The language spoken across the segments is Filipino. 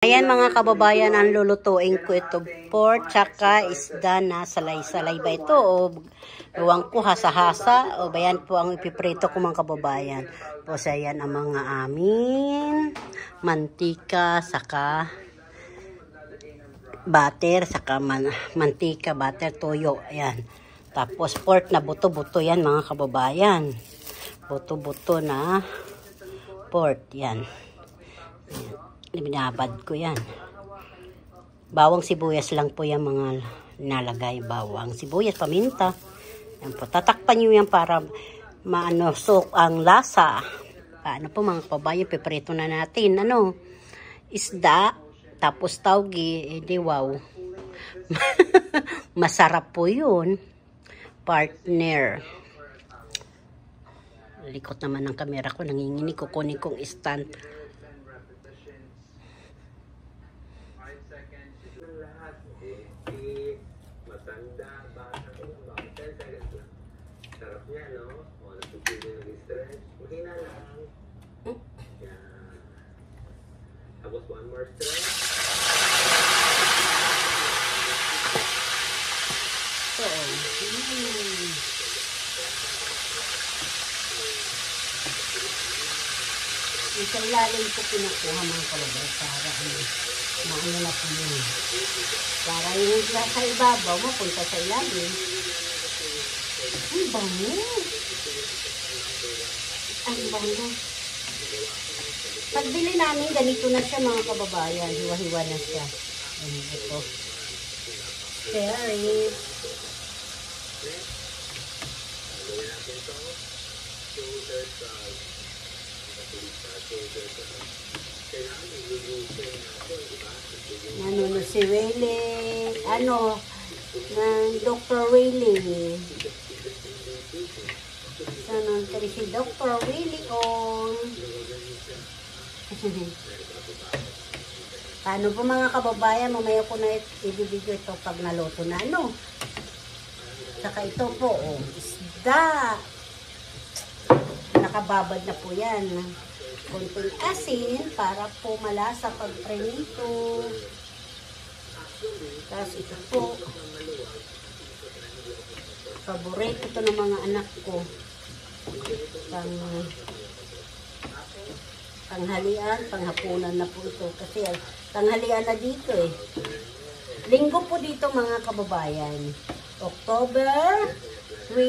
Ayan mga kababayan, ang lulutuin ko ito pork tsaka isda na salay-salay ba ito o luwang ko hasa-hasa o bayan po ang ipiprito ko mga kababayan. Tapos ayan ang mga amin, mantika saka butter saka mantika, butter, toyo. Ayan. Tapos pork na buto-buto yan mga kababayan. Buto-buto na pork yan. Ayan. Binabad ko yan. Bawang sibuyas lang po yung mga nalagay. Bawang sibuyas, paminta. Yan po. Tatakpan nyo yan para maanusok ang lasa. Paano po mga kababayan, piprito na natin. Isda, tapos tawgi, edi wow. Masarap po yun. Partner. Likot naman ng kamera ko, nanginginig, kukunin kong stand. Matanda, bata, mga 10 seconds lang. Sarap niya, no? O, nagpipili nag-stretch. Mahina lang. Yan. Tapos one more stretch. Sa ilalim ko pinukuha mga kalabay para maano na po yun. Para yung sa ibabaw mapunta sa ilalim. Ang bango. Ang bango. Pagbili namin ganito na siya mga kababayan. Hiwa-hiwa na siya. Ito. Cherry. Si Willie, ng Dr. Willie. Si Dr. Willie on. Paano po mga kababayan, mamaya ko na i-video ito pag naluto na Saka ito po, isda. Nakababad na po yan. Konting asin para po malasa pag prenito. Tapos ito po, paborito ito ng mga anak ko. Panghalian, panghapunan na po ito. Kasi tanghalian na dito Linggo po dito mga kababayan. October 19.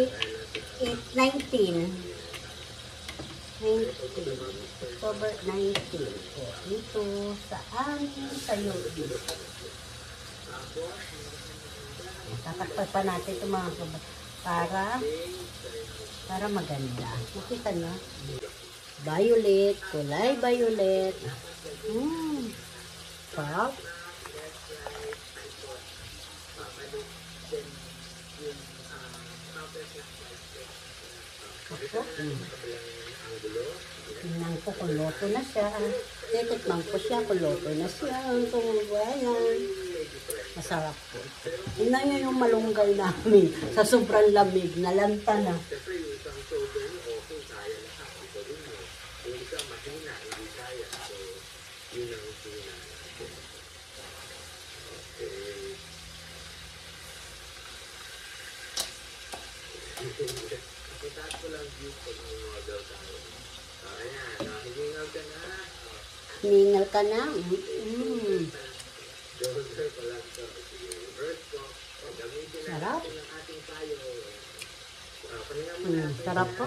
October 19 po. Dito sa amin sa Yogi. Tatakpan pa natin ito mga kababayan para maganda. Makita nyo? Violet, kulay violet. Sarap. Tingnan ko kung loto na siya. Titikman ko siya kung loto na siya. Ang tumubayan. Masarap po. Tingnan nyo yung malunggay namin. Sa sobrang lamig, nalanta na. Itaas ko lang view pag mag-model tayo. Ayan, hiningal ka na. Hiningal ka na? Shoulder pa lang ito. Reverse ko. Gamitin sarap. Ng ating tayo. Sarap po.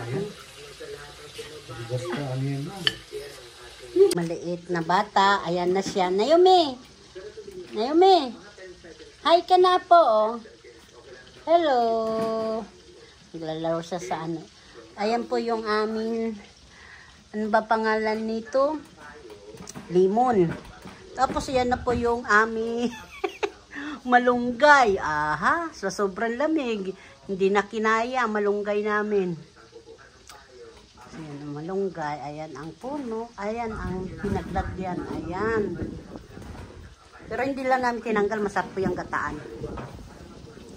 Maliit na bata. Ayan na siya. Naomi! Naomi! Hi ka na po. Hello! Naglalaro siya sa Ayan po yung aming, ano ba pangalan nito? Limon. Tapos yan na po yung aming malunggay. Aha, sa sobrang lamig. Hindi na kinaya malunggay namin. So, yan ang malunggay. Ayan ang puno. Ayan ang pinaglagyan. Ayan. Pero hindi lang namin tinanggal. Masarap po yung gataan.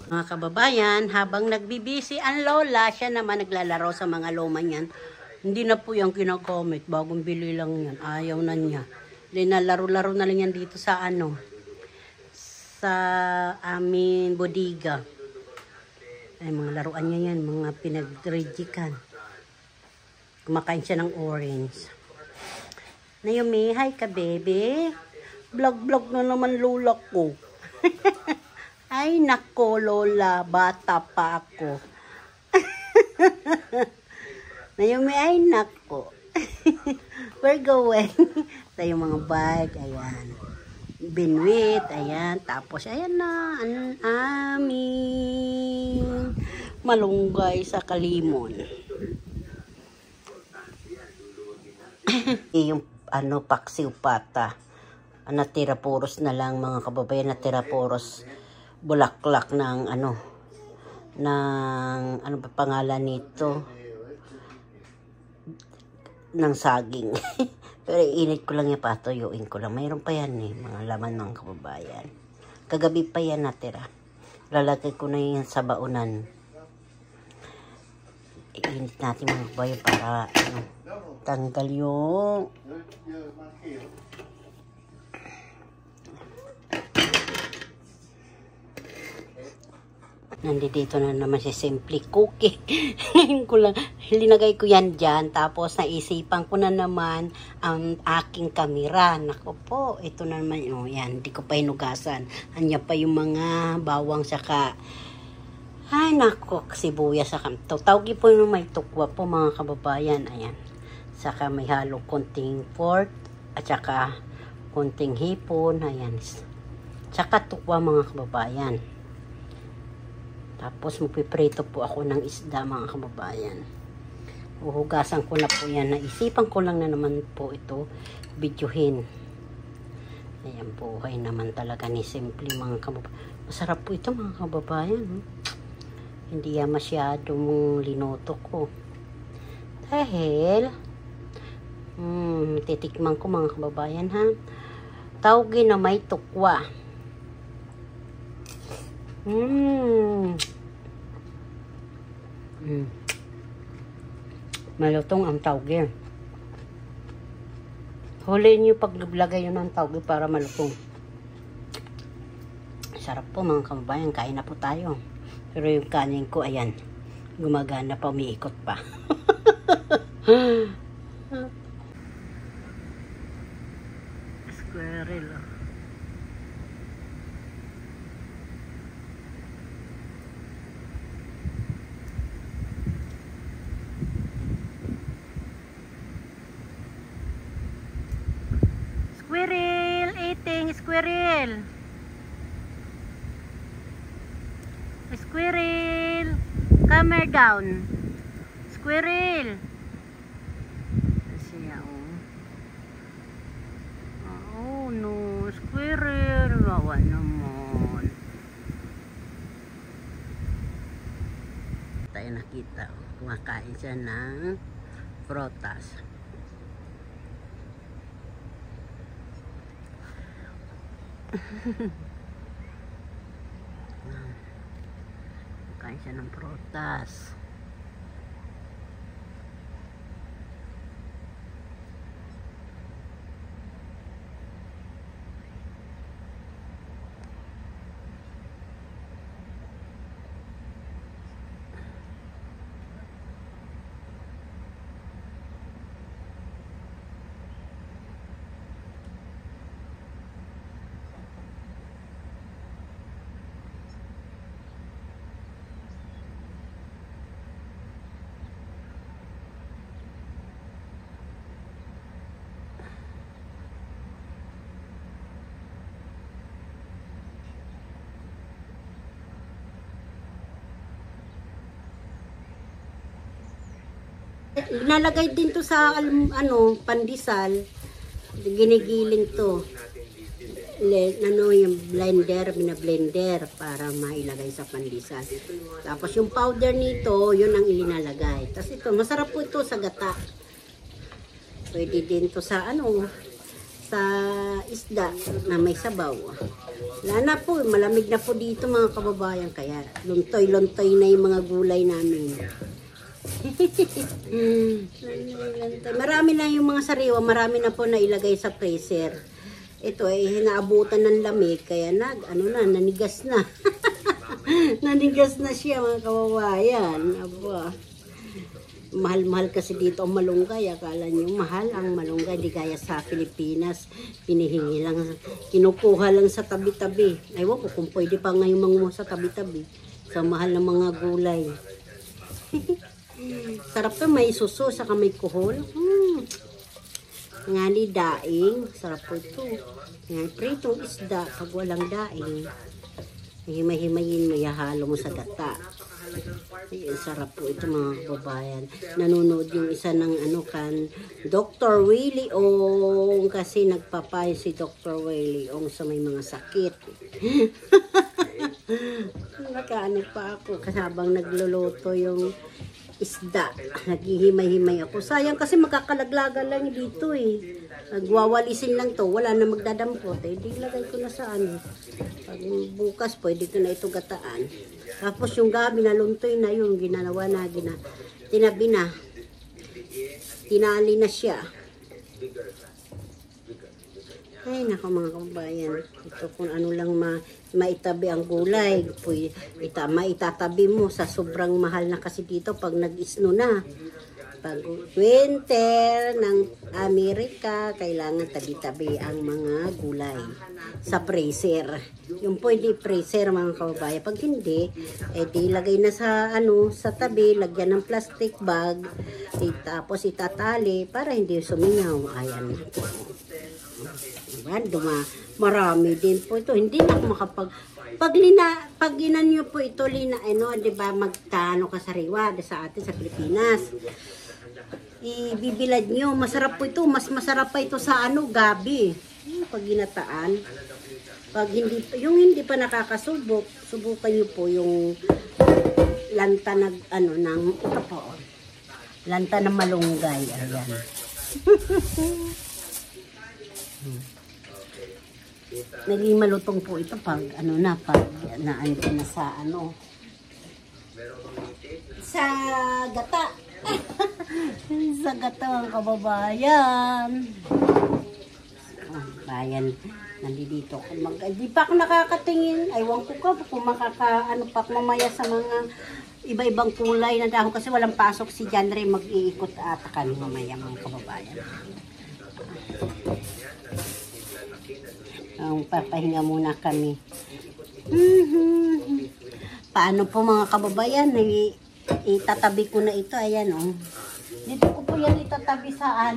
Mga kababayan, habang nagbibisi ang lola, siya naman naglalaro sa mga loma niyan. Hindi na po yung kinakomment. Bagong bili lang yan. Ayaw na niya. Linalaro-laro na lang yan dito sa ano, sa amin bodega. Ay, mga laruan niya yan, mga pinag-regikan. Kumakain siya ng orange. Naomi, hi ka, baby. Vlog-vlog na naman lola ko. Ay, nako, lola. Bata pa ako. Naomi, ay, nako. We're going. Ito yung mga bag. Ayan. Binwit. Ayan. Tapos, ayan na. Ang aming malunggay sa Kalimon. Yung ano, paksiw pata. Natira puros na lang mga kababayan. Natira puros bulaklak ng ano. Ng ano pa pangalan nito? Ng saging. Pero init ko lang yan, patuyuin ko lang. Mayroon pa yan eh, mga laman mga kababayan. Kagabi pa yan natira. Lalagay ko na yan sa baunan. Iinit natin mga kababayan para ano, tanggal yung nandito na naman si Simply Cookie. Ngayon ko lang, linagay ko yan dyan. Tapos naisipan ko na naman ang aking kamera. Nako po, ito na naman. Oh, yan, hindi ko pa hinugasan. Anya pa yung mga bawang saka. Ay, nako, sibuyas saka. Tawgi po yung may tukwa po mga kababayan. Ayan. Saka may halo konting pork. At saka konting hipon. Ayan. Saka tukwa mga kababayan. Tapos magpiprito po ako ng isda mga kababayan. Uhugasan ko na po yan. Naisipan ko lang na naman po ito videohin. Ayan, buhay naman talaga ni Simply mga kababayan. Masarap po ito mga kababayan. Hindi yan masyadong linoto ko. Dahil titikman ko mga kababayan ha. Tawgi na may tukwa. Malutong ang tawgi. Huliin nyo paglagay yun ng tawgi para malutong. Sarap po mga kababayan. Kain na po tayo. Pero yung kanin ko, ayan. Gumagana pa, umiikot pa. Squirrel. Squirrel, eating squirrel. Squirrel, come here down. Squirrel. Siya oh no, squirrel. Wawa naman. Tayo nakita. Kumakain siya ng prutas. Kain siya ng prutas. Nalagay din to sa ano, pandesal. Ginigiling to. Ano yung blender, binablender para mailagay sa pandesal. Tapos yung powder nito, yun ang ilinalagay. Tapos ito, masarap po ito sa gata. Pwede din to sa ano, sa isda na may sabaw. Lana po, malamig na po dito mga kababayan. Kaya luntoy-luntoy na yung mga gulay namin. Marami na yung mga sariwa, marami na po na ilagay sa freezer. Ito ay hinaabutan ng lamig, kaya nanigas na. Nanigas na siya mga kawawayan. Aba. Mahal-mahal kasi dito ang malunggay. Akala nyo mahal ang malunggay. Di kaya sa Pilipinas. Pinihingi lang. Kinukuha lang sa tabi-tabi. Aywan ko kung pwede pa ngayon manguha sa tabi-tabi. Sa mahal ng mga gulay. Sarap to, may suso, saka may kuhol. Nga ni daing. Sarap po ito. Nga pritong isda. Pag walang daing, himay-himayin mo, ihalo mo sa gata. Ay, sarap po ito mga kababayan. Nanonood yung isa ng Dr. Willie Ong, kasi nagpapayo si Dr. Willie Ong sa may mga sakit. Nakaano pa ako habang nagluluto yung isda. Naghihimay-himay ako. Sayang kasi makakalaglaga lang dito eh. Nagwawalisin lang to. Wala na magdadampot. Eh, di lagay ko na sa Pag bukas pwede ko na ito gataan. Tapos yung gabi na luntoy na yung ginanawa na, tinabi na. Tinali na siya. Ay, nako mga kababayan. Ito kung ano lang maitabi ang gulay. Maitatabi mo sa sobrang mahal na kasi dito pag nag-isno na. Pag winter ng Amerika, kailangan tabi-tabi ang mga gulay sa freezer. Yung pwede freezer mga kababayan. Pag hindi, di lagay na sa sa tabi, lagyan ng plastic bag, tapos itatali para hindi sumingaw. Ayan. Marami din po ito. Hindi na makapag pag ginanyo po ito, di ba, magkano kasariwa sa atin sa Pilipinas. Ibibilad nyo. Masarap po ito. Mas masarap pa ito sa gabi. Pag ginataan. Pag hindi pa nakakasubok, subukan nyo po yung lanta ito po. Lanta ng malunggay. Ayan. Naging malutong po ito pag pag naanto na sa gata. Sa gata ang kababayan. Bayan, nandito ako. Di pa ako nakakatingin. Aywan ko kung pa mamaya sa mga iba-ibang kulay na dahon kasi walang pasok si John Ray. Mag-iikot ata kami mamaya mga kababayan. Papahinga muna kami. Paano po mga kababayan? Itatabi ko na ito. Ayan Dito ko po yan itatabi sa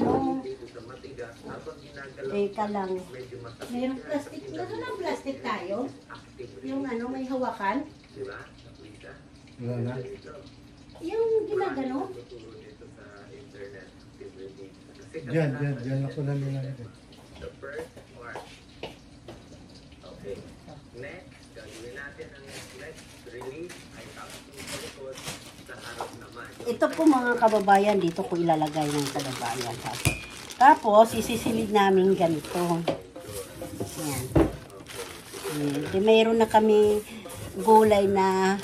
Teka lang. Mayroong plastic. Nasa plastic tayo? Yung may hawakan? Wala na? Yung ginagano? Diyan ako na nila. Okay. Next, gagawin natin ang next release ay tapos yung palikod sa harap naman. Ito po mga kababayan, dito ko ilalagay ng kababayan. Tapos, isisilid namin ganito. Ayan. Mayroon na kami gulay na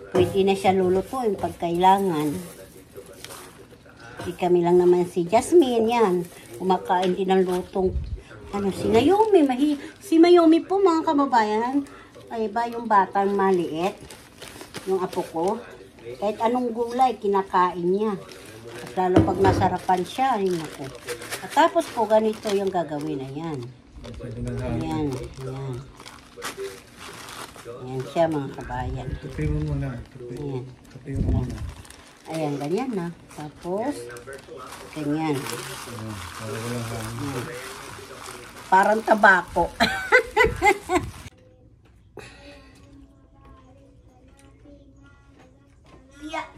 pwede na siya lulutuin pag kailangan. Di kami lang naman si Jasmine, yan. Kumakain din ng lutong si Naomi. Si Naomi po mga kababayan, ay ba yung batang maliit, yung apo ko, kahit anong gulay kinakain niya. At lalo pag nasarapan siya, ako. At tapos po ganito yung gagawin na yan. Ayan. Ayan siya mga kabayan. Tupi mo muna. Tupi mo muna. Ayan, ganyan na. Tapos, ganyan. Parang tabako. Yeah.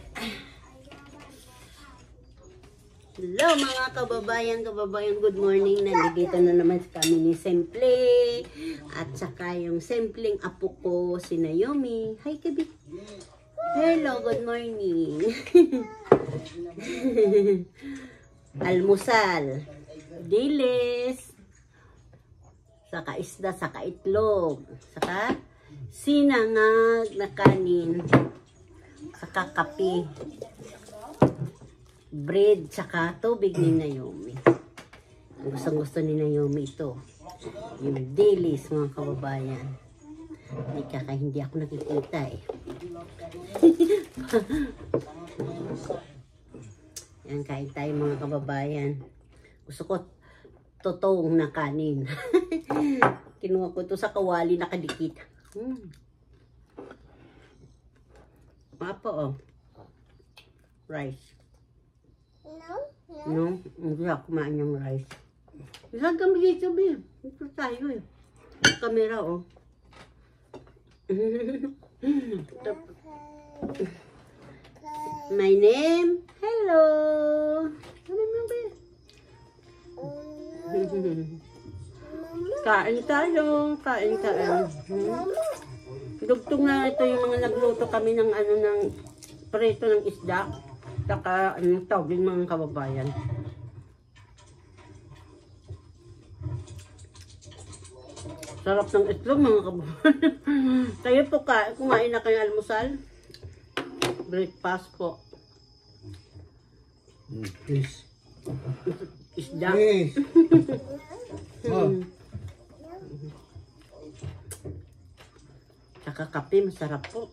Hello mga kababayan, good morning. Nandito na naman kami ni Simple. At saka yung simpleng apo ko, si Naomi. Hi, Kabi. Hello, good morning. Almusal. Dilis. Saka isda, saka itlog. Saka sinangag na kanin. Saka kape. bread tsaka tubig ni Naomi. Ang gustong-gusto ni Naomi ito. Yung Dilis, mga kababayan. Hindi ako nakikita eh. Yan, kain tayo mga kababayan. Gusto ko totoong na kanin. Kinuha ko ito sa kawali nakadikit. Apa oh. Rice. No? Hindi ako kumain ng rice. Ilagam dito, Bi. Ito tayo eh. Kamera oh. My name. Hello. Ano mo ba? Kain tayo. Kain. Dugtong na ito yung mga nagluto kami ng ano ng preto ng isda. Saka tawag din mga kababayan. Sarap ng itlog mga kababayan. Kayo po kumain na kayo almusal? Breakfast po. Please. Isda. Please. Oh. Saka kape, masarap po.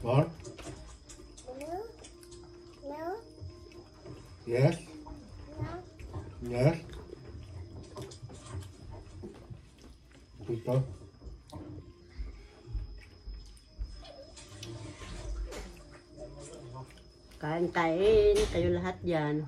More? Yes? Yes? Ito? Kain kayo lahat dyan.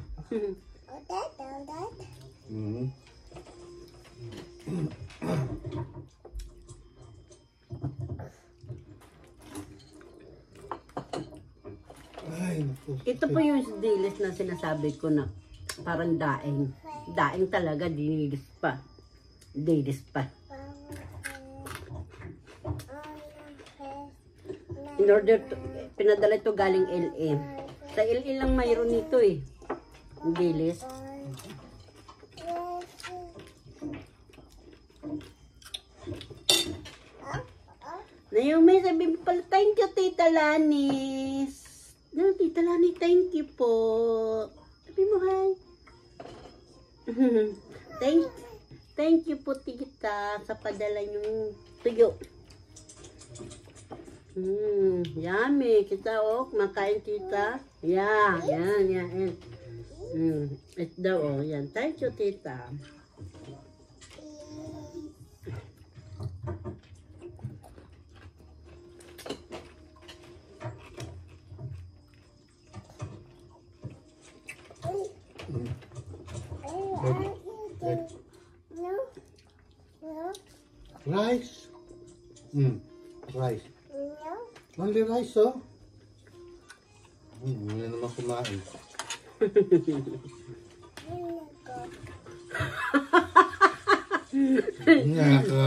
Ay, naku. Ito po yung dilis na sinasabi ko na parang daing. Daing talaga, dinilis pa. Dilis pa. In order to, pinadala ito galing LA. Sa LA lang mayroon nito eh. Dilis. Naomi, sabi mo pala, thank you, Tita Lanis. No, Tita Lani, thank you po. Sabi mo, hi. Thank you po, Tita, sa padala yung tuyo. Yummy. Kita, oh, makain, Tita. Yeah, yan. Ito daw, oh, yan. Thank you, Tita. Rice? Rice. Only rice, oh? Hindi na naman kumain. Nako.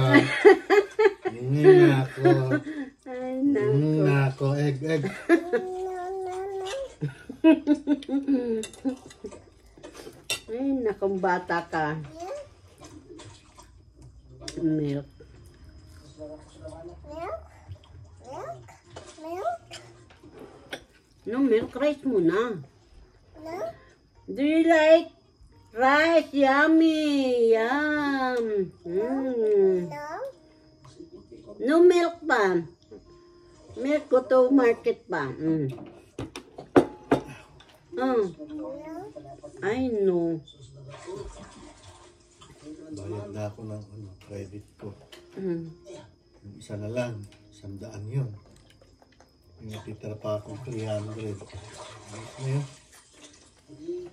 Nako. Egg. Ay, nakong bata ka. Milk. No, milk rice muna. Do you like rice? Yummy. Yum. No milk pa. Milk go to market pa. I know. Bayad na ako ng credit ko. Yung isa na lang, 100 yun. Yung natitira pa akong 300. Ngayon,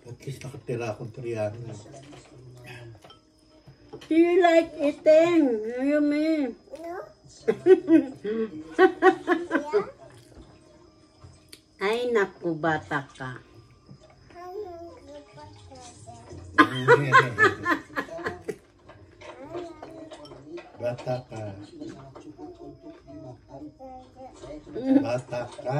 at least nakatira akong 300. Do you like eating? You mean? No. Ay, naku, bata ka. Bata ka. Bata ka.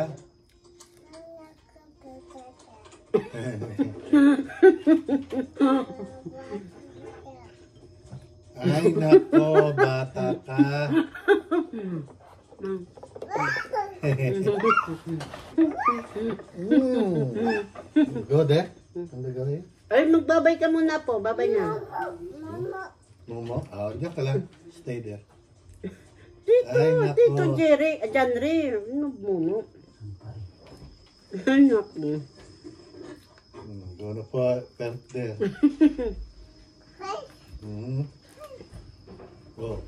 Ay, nako, bata ka. Good eh? Ang gagawin? Ay, magbabay ka muna po. Babay na. Momo? Diyan ka lang. Stay there. Tito, Ay, nako. Tito Jerry. Janry. Ano mo? Anak mo. Gonna put pet there. Go.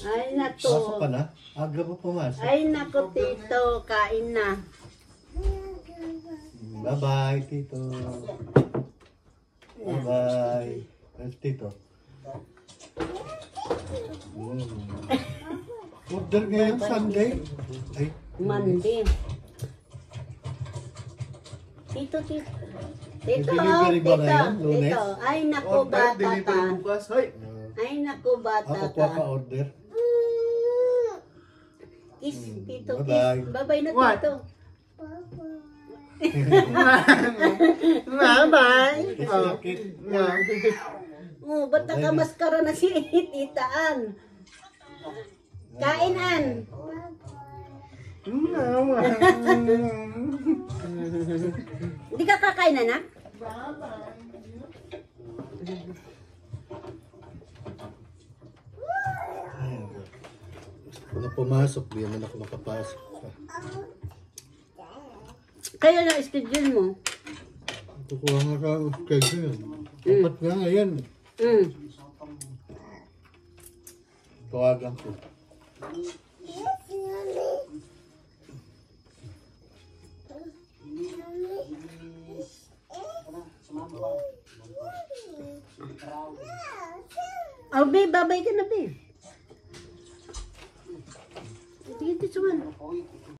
Ay, nato. Pasok ka na? Aga mo pumasok. Ay, nako, Tito. Kain na. Bye-bye, Tito. Bye-bye. Where's Tito? Order ngayon Sunday. Ay, Monday. Tito. Tito, delivery ba ngayon, Lunes? Tito. Ay, nako, bata ka. bukas, hoy. Ay, nako, bata ako ka. pa order. Kiss, Tito, Bye-bye. kiss. Bye-bye na, What? Tito. Bye-bye. Kiss. Oh, ba't nakamaskara na si Titaan? Kainan. Hindi ka kakain, anak? Kung pumasok, di naman ako makapasok. Kaya na schedule mo. Kukuha nga ka schedule. Dapat nga ngayon. Tawagan ko. Oh, babe, babay ka na, babe. Sige, this one.